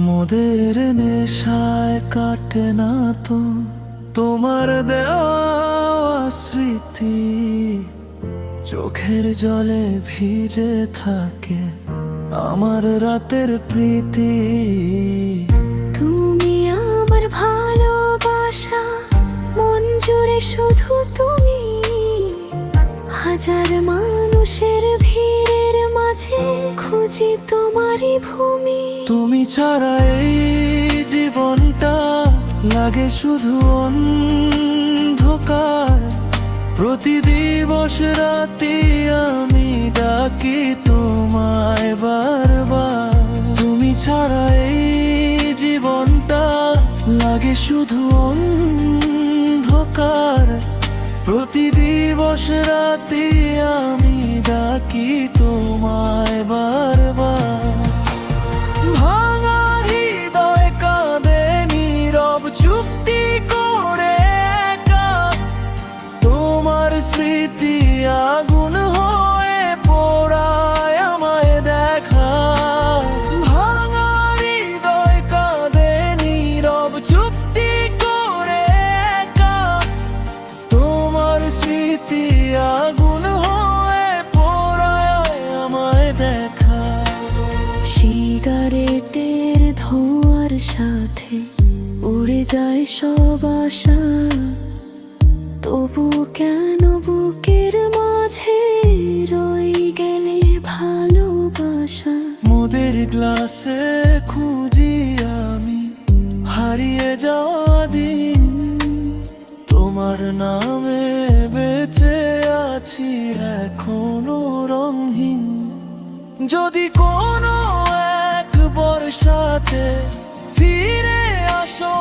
মোদের নেশায় কাটে না তো তোমার দেওয়া স্মৃতি, চোখের জলে ভিজে থাকে আমার রাতের প্রীতি। তুমি আমার ভালোবাসা, মন জুড়ে শুধু তুমি। হাজার মানুষের ভিড়ের মাঝে খুঁজি তোমারই ভূমি। তুমি ছাড়া এই জীবনটা লাগে শুধু অন্ধকার। প্রতি দিবস রাতি আমি ডাকি তোমায় বারবার। তুমি ছাড়া এই জীবনটা লাগে শুধু অন্ধকার। প্রতি দিবস রাতি আমি ডাকি তোমায় বারবার। ভাঙা হৃদয় কাঁদে নীরব চুপটি করে একা, তোমার স্মৃতি আগুন হয়ে পোড়ায় আমায় দেখা। ভাঙা হৃদয় কাঁদে নীরব চুপটি করে একা, তোমার স্মৃতি আগুন হয়ে পোড়ায় আমায় দেখা। সিগারেটের ধোঁয়ার সাথে উড়ে যায় সব আশা, তবু কেন বুকের মাঝে রয়ে গেলে ভালোবাসা। মোদের গ্লাসে খুঁজি আমি হারিয়ে যাওয়া দিন, তোমার নামে বেঁচে আছি এখনো রঙহীন। যদি কোনো এক বর্ষাতে ফিরে আসো